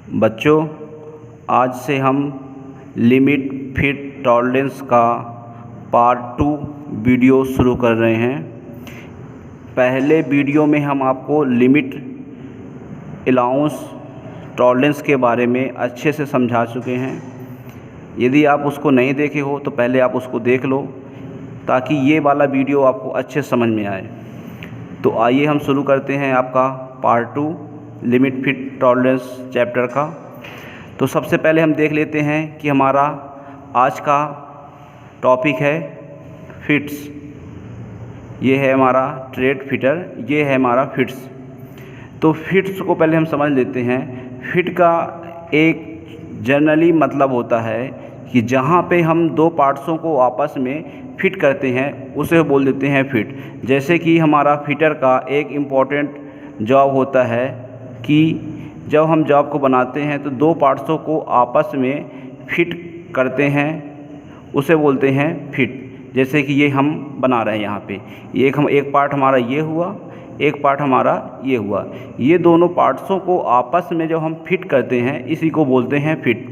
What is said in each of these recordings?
बच्चों, आज से हम लिमिट फिट टॉलरेंस का पार्ट 2 वीडियो शुरू कर रहे हैं। पहले वीडियो में हम आपको लिमिट अलाउंस टॉलरेंस के बारे में अच्छे से समझा चुके हैं। यदि आप उसको नहीं देखे हो तो पहले आप उसको देख लो ताकि ये वाला वीडियो आपको अच्छे समझ में आए। तो आइए हम शुरू करते हैं आपका part 2 limit fit tolerance chapter का। तो सबसे पहले हम देख लेते हैं कि हमारा आज का टॉपिक है फिट्स। ये है हमारा ट्रेड फिटर, ये है हमारा फिट्स। तो फिट्स को पहले हम समझ लेते हैं। फिट का एक जनरली मतलब होता है कि जहाँ पे हम दो पार्ट्सों को आपस में फिट करते हैं उसे बोल देते हैं फिट। जैसे कि हमारा फिटर का एक इम्पॉर्टेंट जॉब होता है कि जब हम जॉब को बनाते हैं तो दो पार्ट्सों को आपस में फिट करते हैं, उसे बोलते हैं फिट। जैसे कि ये हम बना रहे हैं यहाँ पे, एक पार्ट हमारा ये हुआ, एक पार्ट हमारा ये हुआ। ये दोनों पार्ट्सों को आपस में जब हम फिट करते हैं इसी को बोलते हैं फिट।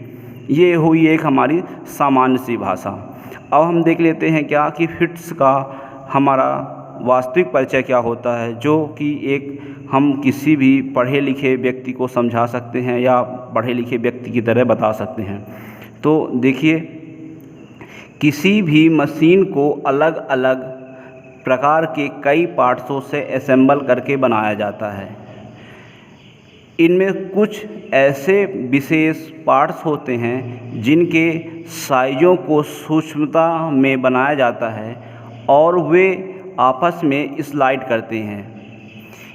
ये हुई एक हमारी सामान्य सी भाषा। अब हम देख लेते हैं क्या कि फिट्स का हमारा वास्तविक परिचय क्या होता है, जो कि एक हम किसी भी पढ़े लिखे व्यक्ति को समझा सकते हैं या पढ़े लिखे व्यक्ति की तरह बता सकते हैं। तो देखिए, किसी भी मशीन को अलग अलग प्रकार के कई पार्ट्सों से असेंबल करके बनाया जाता है। इनमें कुछ ऐसे विशेष पार्ट्स होते हैं जिनके साइज़ों को सूक्ष्मता में बनाया जाता है और वे आपस में स्लाइड करते हैं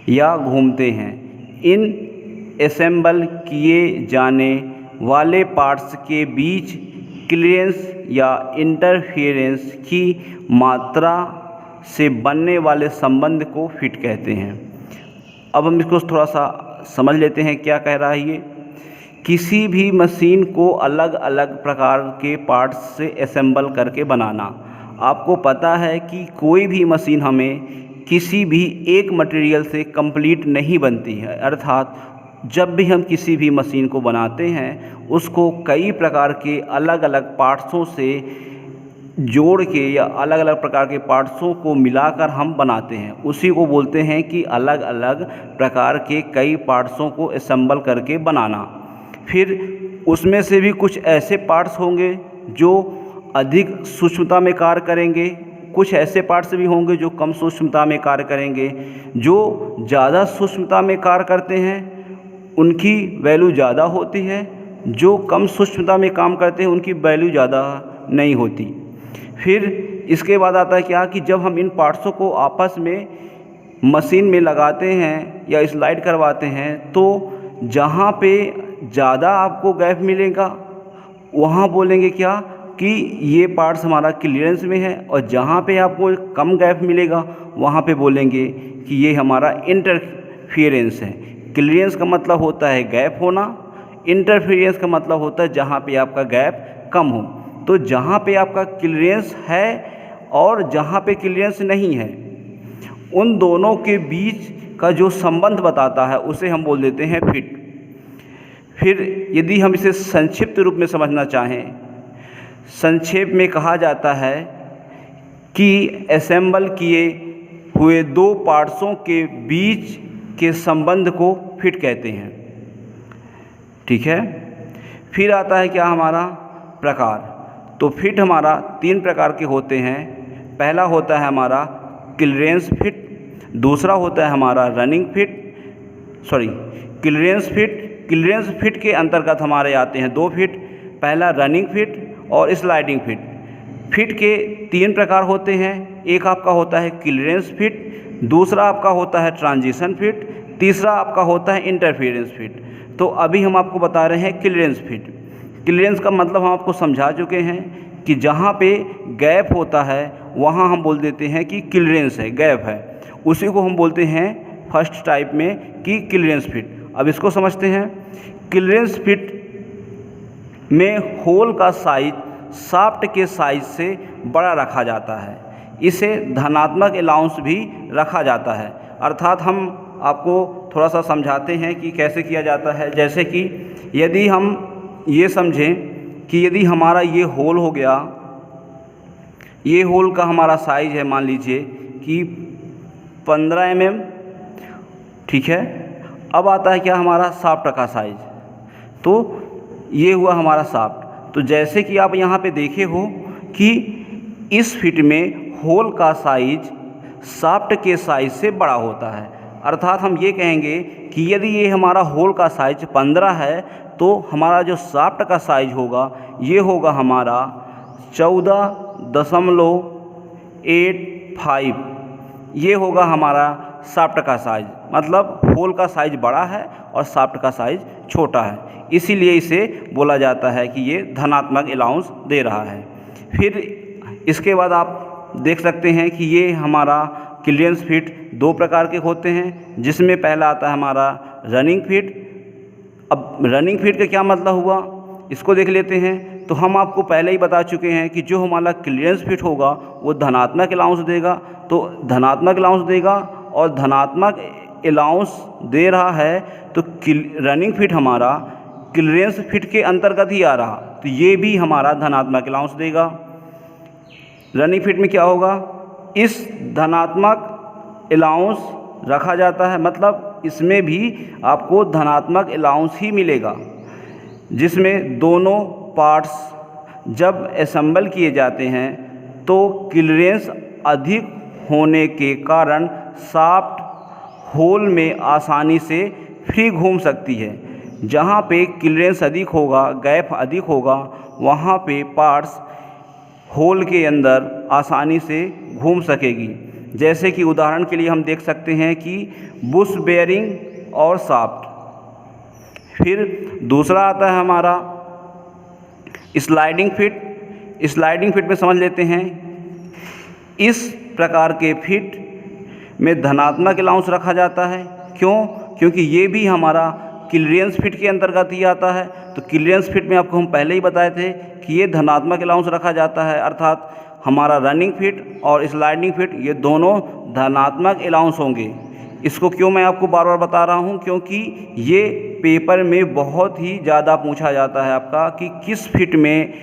या घूमते हैं। इन असेंबल किए जाने वाले पार्ट्स के बीच क्लियरेंस या इंटरफेरेंस की मात्रा से बनने वाले संबंध को फिट कहते हैं। अब हम इसको थोड़ा सा समझ लेते हैं क्या कह रहा है ये। किसी भी मशीन को अलग अलग प्रकार के पार्ट्स से असेंबल करके बनाना। आपको पता है कि कोई भी मशीन हमें किसी भी एक मटेरियल से कंप्लीट नहीं बनती है। अर्थात जब भी हम किसी भी मशीन को बनाते हैं उसको कई प्रकार के अलग अलग पार्ट्सों से जोड़ के या अलग अलग प्रकार के पार्ट्सों को मिलाकर हम बनाते हैं। उसी को बोलते हैं कि अलग अलग प्रकार के कई पार्ट्सों को असेंबल करके बनाना। फिर उसमें से भी कुछ ऐसे पार्ट्स होंगे जो अधिक सूक्ष्मता में कार्य करेंगे, कुछ ऐसे पार्ट्स भी होंगे जो कम सूक्ष्मता में कार्य करेंगे। जो ज़्यादा सूक्ष्मता में कार्य करते हैं उनकी वैल्यू ज़्यादा होती है, जो कम सूक्ष्मता में काम करते हैं उनकी वैल्यू ज़्यादा नहीं होती। फिर इसके बाद आता है क्या कि जब हम इन पार्ट्सों को आपस में मशीन में लगाते हैं या स्लाइड करवाते हैं तो जहाँ पे ज़्यादा आपको गैप मिलेगा वहाँ बोलेंगे क्या कि ये पार्ट्स हमारा क्लियरेंस में है, और जहाँ पे आपको कम गैप मिलेगा वहाँ पे बोलेंगे कि ये हमारा इंटरफेरेंस है। क्लियरेंस का मतलब होता है गैप होना, इंटरफेरेंस का मतलब होता है जहाँ पे आपका गैप कम हो। तो जहाँ पे आपका क्लियरेंस है और जहाँ पे क्लियरेंस नहीं है उन दोनों के बीच का जो संबंध बताता है उसे हम बोल देते हैं फिट। फिर यदि हम इसे संक्षिप्त रूप में समझना चाहें, संक्षेप में कहा जाता है कि असेंबल किए हुए दो पार्ट्सों के बीच के संबंध को फिट कहते हैं। ठीक है। फिर आता है क्या हमारा प्रकार। तो फिट हमारा 3 प्रकार के होते हैं। पहला होता है हमारा क्लियरेंस फिट, दूसरा होता है हमारा क्लियरेंस फिट के अंतर्गत हमारे आते हैं 2 फिट। पहला रनिंग फिट और स्लाइडिंग फिट। फिट के 3 प्रकार होते हैं। एक आपका होता है क्लियरेंस फिट, दूसरा आपका होता है ट्रांजिशन फिट, तीसरा आपका होता है इंटरफेरेंस फिट। तो अभी हम आपको बता रहे हैं क्लियरेंस फिट। क्लियरेंस का मतलब हम आपको समझा चुके हैं कि जहाँ पे गैप होता है वहाँ हम बोल देते हैं कि क्लियरेंस है, गैप है। उसी को हम बोलते हैं फर्स्ट टाइप में कि क्लियरेंस फिट। अब इसको समझते हैं। क्लियरेंस फिट में होल का साइज शाफ्ट के साइज से बड़ा रखा जाता है। इसे धनात्मक अलाउंस भी रखा जाता है। अर्थात हम आपको थोड़ा सा समझाते हैं कि कैसे किया जाता है। जैसे कि यदि हम ये समझें कि यदि हमारा ये होल हो गया, ये होल का हमारा साइज़ है मान लीजिए कि 15 mm, ठीक है। अब आता है क्या हमारा शाफ्ट का साइज़, तो ये हुआ हमारा शाफ्ट। तो जैसे कि आप यहाँ पे देखे हो कि इस फिट में होल का साइज शाफ्ट के साइज से बड़ा होता है, अर्थात हम ये कहेंगे कि यदि ये हमारा होल का साइज 15 है तो हमारा जो शाफ्ट का साइज होगा ये होगा हमारा 14.85, ये होगा हमारा शाफ्ट का साइज। मतलब होल का साइज बड़ा है और शाफ्ट का साइज छोटा है, इसीलिए इसे बोला जाता है कि ये धनात्मक अलाउंस दे रहा है। फिर इसके बाद आप देख सकते हैं कि ये हमारा क्लियरेंस फिट दो प्रकार के होते हैं, जिसमें पहला आता है हमारा रनिंग फिट। अब रनिंग फिट का क्या मतलब हुआ इसको देख लेते हैं। तो हम आपको पहले ही बता चुके हैं कि जो हमारा क्लियरेंस फिट होगा वो धनात्मक अलाउंस देगा, तो धनात्मक अलाउंस देगा और धनात्मक अलाउंस दे रहा है तो रनिंग फिट हमारा क्लियरेंस फिट के अंतर्गत ही आ रहा, तो ये भी हमारा धनात्मक अलाउंस देगा। रनिंग फिट में क्या होगा, इस धनात्मक अलाउंस रखा जाता है, मतलब इसमें भी आपको धनात्मक अलाउंस ही मिलेगा, जिसमें दोनों पार्ट्स जब असेंबल किए जाते हैं तो क्लियरेंस अधिक होने के कारण शाफ्ट होल में आसानी से फ्री घूम सकती है। जहाँ पे क्लियरेंस अधिक होगा, गैप अधिक होगा, वहाँ पे पार्ट्स होल के अंदर आसानी से घूम सकेगी। जैसे कि उदाहरण के लिए हम देख सकते हैं कि बुश बेयरिंग और शाफ्ट। फिर दूसरा आता है हमारा स्लाइडिंग फिट। स्लाइडिंग फिट में समझ लेते हैं, इस प्रकार के फिट में धनात्मक अलाउंस रखा जाता है। क्यों? क्योंकि ये भी हमारा क्लियरेंस फिट के अंतर्गत ही आता है। तो क्लियरेंस फिट में आपको हम पहले ही बताए थे कि ये धनात्मक अलाउंस रखा जाता है, अर्थात हमारा रनिंग फिट और स्लाइडिंग फिट ये दोनों धनात्मक अलाउंस होंगे। इसको क्यों मैं आपको बार बार बता रहा हूँ, क्योंकि ये पेपर में बहुत ही ज़्यादा पूछा जाता है आपका कि किस फिट में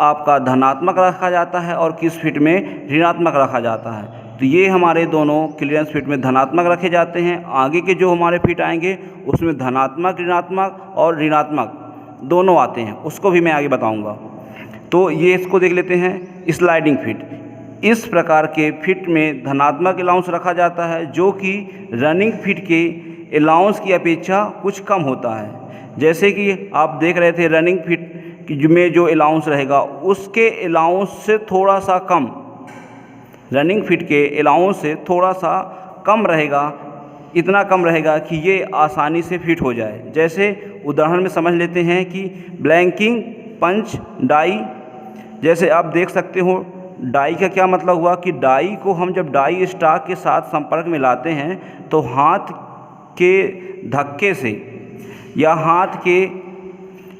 आपका धनात्मक रखा जाता है और किस फिट में ऋणात्मक रखा जाता है। तो ये हमारे दोनों क्लियरेंस फिट में धनात्मक रखे जाते हैं। आगे के जो हमारे फिट आएंगे उसमें धनात्मक, ऋणात्मक और ऋणात्मक दोनों आते हैं, उसको भी मैं आगे बताऊंगा। तो ये इसको देख लेते हैं स्लाइडिंग फिट। इस प्रकार के फिट में धनात्मक अलाउंस रखा जाता है, जो कि रनिंग फिट के अलाउंस की अपेक्षा कुछ कम होता है। जैसे कि आप देख रहे थे रनिंग फिट में जो अलाउंस रहेगा उसके अलाउंस से थोड़ा सा कम, रनिंग फिट के अलाउंस से थोड़ा सा कम रहेगा, इतना कम रहेगा कि ये आसानी से फिट हो जाए। जैसे उदाहरण में समझ लेते हैं कि ब्लैंकिंग पंच डाई। जैसे आप देख सकते हो डाई का क्या मतलब हुआ कि डाई को हम जब डाई स्टॉक के साथ संपर्क में लाते हैं तो हाथ के धक्के से या हाथ के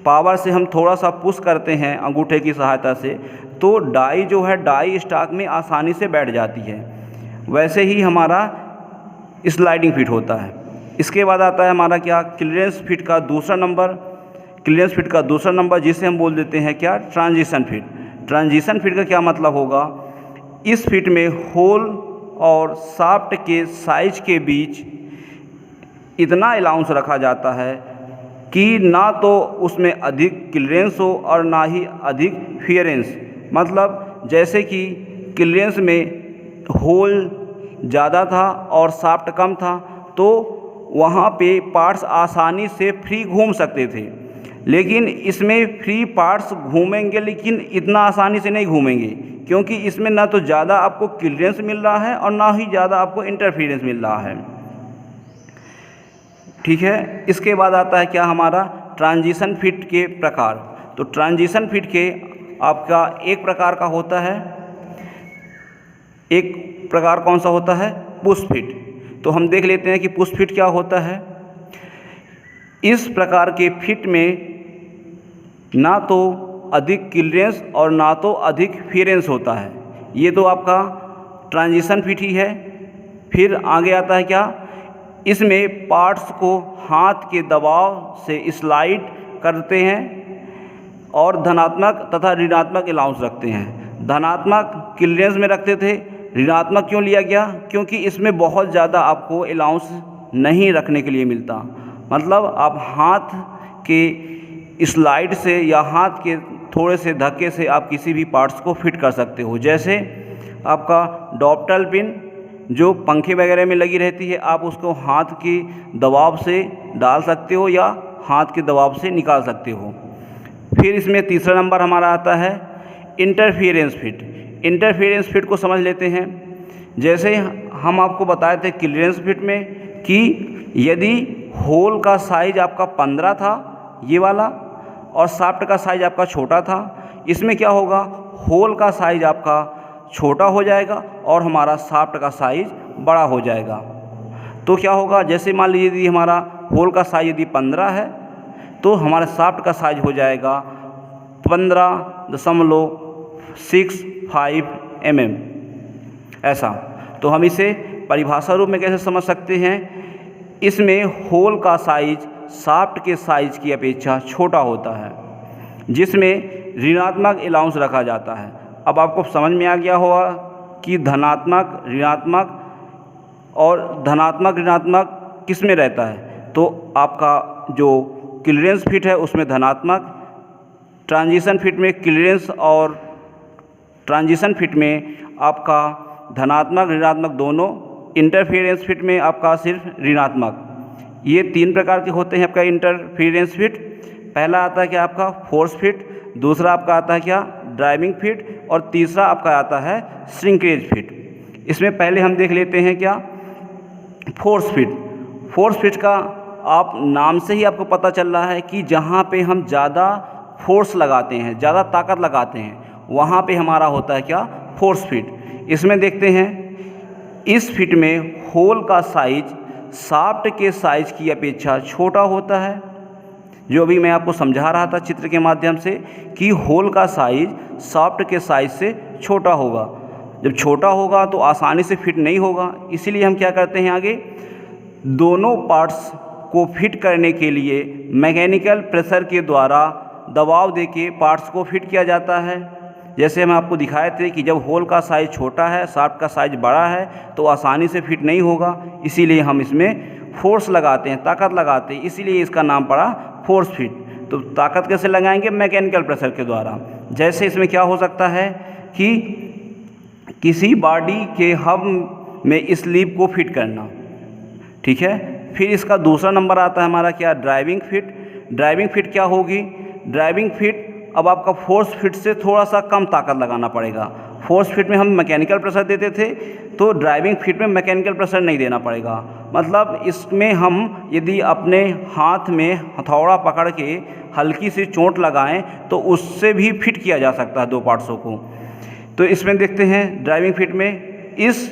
पावर से हम थोड़ा सा पुश करते हैं अंगूठे की सहायता से, तो डाई जो है डाई स्टॉक में आसानी से बैठ जाती है। वैसे ही हमारा स्लाइडिंग फिट होता है। इसके बाद आता है हमारा क्या, क्लियरेंस फिट का दूसरा नंबर। क्लियरेंस फिट का दूसरा नंबर जिसे हम बोल देते हैं क्या, ट्रांजिशन फिट। ट्रांजिशन फिट का क्या मतलब होगा, इस फिट में होल और शाफ्ट के साइज के बीच इतना अलाउंस रखा जाता है कि ना तो उसमें अधिक क्लियरेंस हो और ना ही अधिक फियरेंस। मतलब जैसे कि क्लियरेंस में होल ज़्यादा था और शाफ्ट कम था, तो वहाँ पे पार्ट्स आसानी से फ्री घूम सकते थे। लेकिन इसमें फ्री पार्ट्स घूमेंगे लेकिन इतना आसानी से नहीं घूमेंगे, क्योंकि इसमें ना तो ज़्यादा आपको क्लियरेंस मिल रहा है और ना ही ज़्यादा आपको इंटरफेरेंस मिल रहा है। ठीक है। इसके बाद आता है क्या हमारा ट्रांजिशन फिट के प्रकार। तो ट्रांजिशन फिट के आपका एक प्रकार का होता है, एक प्रकार कौन सा होता है, पुश फिट। तो हम देख लेते हैं कि पुश फिट क्या होता है। इस प्रकार के फिट में ना तो अधिक क्लियरेंस और ना तो अधिक फियरेंस होता है। ये तो आपका ट्रांजिशन फिट ही है। फिर आगे आता है क्या, इसमें पार्ट्स को हाथ के दबाव से स्लाइड करते हैं और धनात्मक तथा ऋणात्मक अलाउंस रखते हैं। धनात्मक क्लियरेंस में रखते थे, ऋणात्मक क्यों लिया गया? क्योंकि इसमें बहुत ज़्यादा आपको अलाउंस नहीं रखने के लिए मिलता। मतलब आप हाथ के स्लाइड से या हाथ के थोड़े से धक्के से आप किसी भी पार्ट्स को फिट कर सकते हो। जैसे आपका डॉप्टल पिन जो पंखे वगैरह में लगी रहती है, आप उसको हाथ के दबाव से डाल सकते हो या हाथ के दबाव से निकाल सकते हो। फिर इसमें तीसरा नंबर हमारा आता है इंटरफेरेंस फिट। इंटरफेरेंस फिट को समझ लेते हैं। जैसे हम आपको बताए थे क्लियरेंस फिट में कि यदि होल का साइज आपका 15 था ये वाला, और शाफ्ट का साइज आपका छोटा था, इसमें क्या होगा, होल का साइज आपका छोटा हो जाएगा और हमारा शाफ्ट का साइज बड़ा हो जाएगा। तो क्या होगा, जैसे मान लीजिए यदि हमारा होल का साइज यदि 15 है तो हमारे शाफ्ट का साइज हो जाएगा 15.65 mm। ऐसा तो हम इसे परिभाषा रूप में कैसे समझ सकते हैं, इसमें होल का साइज शाफ्ट के साइज की अपेक्षा छोटा होता है, जिसमें ऋणात्मक अलाउंस रखा जाता है। अब आपको समझ में आ गया होगा कि धनात्मक ऋणात्मक और धनात्मक ऋणात्मक किस में रहता है। तो आपका जो क्लियरेंस फिट है उसमें धनात्मक, ट्रांजिशन फिट में क्लियरेंस और ट्रांजिशन फिट में आपका धनात्मक ऋणात्मक दोनों, इंटरफेरेंस फिट में आपका सिर्फ ऋणात्मक। ये 3 प्रकार के होते हैं आपका इंटरफेरेंस फिट। पहला आता है क्या आपका फोर्स फिट, दूसरा आपका आता है क्या ड्राइविंग फिट, और तीसरा आपका आता है श्रिंकेज फिट। इसमें पहले हम देख लेते हैं क्या फोर्स फिट। फोर्स फिट का आप नाम से ही आपको पता चल रहा है कि जहाँ पे हम ज़्यादा फोर्स लगाते हैं, ज़्यादा ताकत लगाते हैं, वहाँ पे हमारा होता है क्या फोर्स फिट। इसमें देखते हैं इस फिट में होल का साइज शाफ्ट के साइज की अपेक्षा छोटा होता है, जो अभी मैं आपको समझा रहा था चित्र के माध्यम से कि होल का साइज शाफ्ट के साइज से छोटा होगा। जब छोटा होगा तो आसानी से फिट नहीं होगा, इसीलिए हम क्या करते हैं आगे, दोनों पार्ट्स को फिट करने के लिए मैकेनिकल प्रेशर के द्वारा दबाव देके पार्ट्स को फिट किया जाता है। जैसे हम आपको दिखाए थे कि जब होल का साइज़ छोटा है, शाफ्ट का साइज़ बड़ा है, तो आसानी से फिट नहीं होगा, इसीलिए हम इसमें फोर्स लगाते हैं, ताकत लगाते हैं, इसीलिए इसका नाम पड़ा फोर्स फिट। तो ताकत कैसे लगाएंगे, मैकेनिकल प्रेशर के द्वारा। जैसे इसमें क्या हो सकता है कि किसी बॉडी के हब में स्लीव को फिट करना, ठीक है। फिर इसका दूसरा नंबर आता है हमारा क्या ड्राइविंग फिट। ड्राइविंग फिट क्या होगी, ड्राइविंग फिट अब आपका फोर्स फिट से थोड़ा सा कम ताकत लगाना पड़ेगा। फोर्स फिट में हम मैकेनिकल प्रेशर देते थे, तो ड्राइविंग फिट में मैकेनिकल प्रेशर नहीं देना पड़ेगा। मतलब इसमें हम यदि अपने हाथ में हथौड़ा पकड़ के हल्की सी चोट लगाएं तो उससे भी फिट किया जा सकता है 2 पार्ट्सों को। तो इसमें देखते हैं ड्राइविंग फिट में इस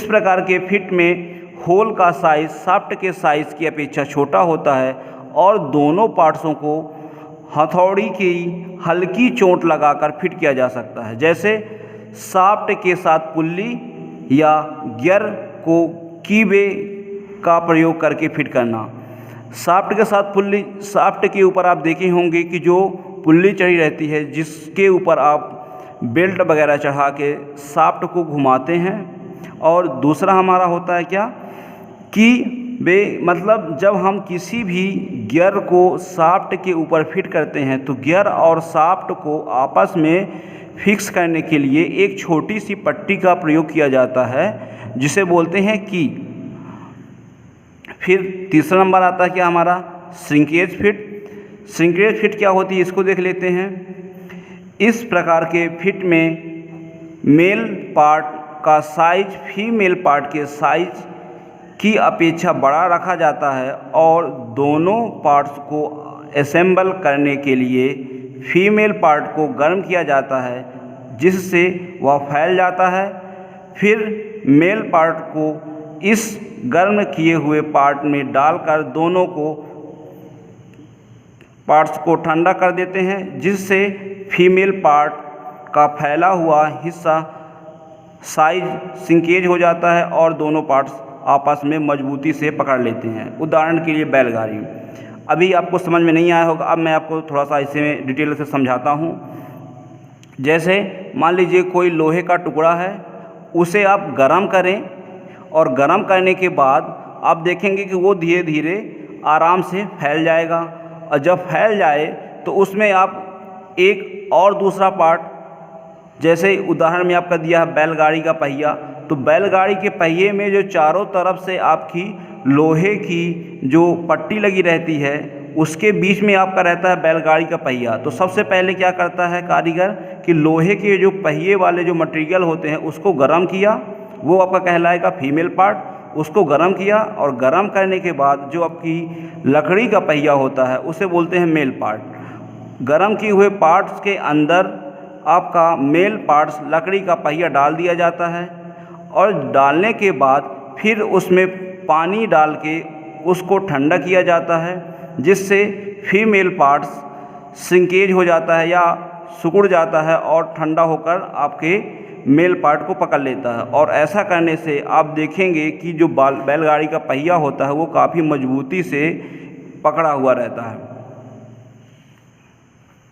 प्रकार के फिट में होल का साइज शाफ्ट के साइज की अपेक्षा छोटा होता है और दोनों पार्ट्सों को हथौड़ी की हल्की चोट लगाकर फिट किया जा सकता है। जैसे शाफ्ट के साथ पुल्ली या गियर को कीवे का प्रयोग करके फिट करना। शाफ्ट के साथ पुल्ली, शाफ्ट के ऊपर आप देखे होंगे कि जो पुल्ली चढ़ी रहती है, जिसके ऊपर आप बेल्ट वगैरह चढ़ा के शाफ्ट को घुमाते हैं। और दूसरा हमारा होता है क्या कि मतलब जब हम किसी भी गियर को शाफ्ट के ऊपर फिट करते हैं तो गियर और शाफ्ट को आपस में फिक्स करने के लिए एक छोटी सी पट्टी का प्रयोग किया जाता है, जिसे बोलते हैं की। फिर तीसरा नंबर आता है क्या हमारा श्रिंकेज फिट। श्रिंकेज फिट क्या होती है, इसको देख लेते हैं। इस प्रकार के फिट में मेल पार्ट का साइज फीमेल पार्ट के साइज की अपेक्षा बड़ा रखा जाता है और दोनों पार्ट्स को असेंबल करने के लिए फीमेल पार्ट को गर्म किया जाता है, जिससे वह फैल जाता है। फिर मेल पार्ट को इस गर्म किए हुए पार्ट में डालकर दोनों को पार्ट्स को ठंडा कर देते हैं, जिससे फीमेल पार्ट का फैला हुआ हिस्सा साइज श्रिंकेज हो जाता है और दोनों पार्ट्स आपस में मजबूती से पकड़ लेते हैं। उदाहरण के लिए बैलगाड़ी। अभी आपको समझ में नहीं आया होगा, अब मैं आपको थोड़ा सा इसे डिटेल से समझाता हूँ। जैसे मान लीजिए कोई लोहे का टुकड़ा है, उसे आप गरम करें और गरम करने के बाद आप देखेंगे कि वो धीरे धीरे आराम से फैल जाएगा, और जब फैल जाए तो उसमें आप एक और दूसरा पार्ट, जैसे उदाहरण में आपका दिया है बैलगाड़ी का पहिया, तो बैलगाड़ी के पहिए में जो चारों तरफ से आपकी लोहे की जो पट्टी लगी रहती है, उसके बीच में आपका रहता है बैलगाड़ी का पहिया। तो सबसे पहले क्या करता है कारीगर कि लोहे के जो पहिए वाले जो मटेरियल होते हैं उसको गर्म किया, वो आपका कहलाएगा फीमेल पार्ट। उसको गर्म किया और गर्म करने के बाद जो आपकी लकड़ी का पहिया होता है उसे बोलते हैं मेल पार्ट। गर्म किए हुए पार्ट्स के अंदर आपका मेल पार्ट्स लकड़ी का पहिया डाल दिया जाता है, और डालने के बाद फिर उसमें पानी डाल के उसको ठंडा किया जाता है, जिससे फीमेल पार्ट्स सिंकेज हो जाता है या सिकुड़ जाता है और ठंडा होकर आपके मेल पार्ट को पकड़ लेता है। और ऐसा करने से आप देखेंगे कि जो बैलगाड़ी का पहिया होता है वो काफ़ी मजबूती से पकड़ा हुआ रहता है।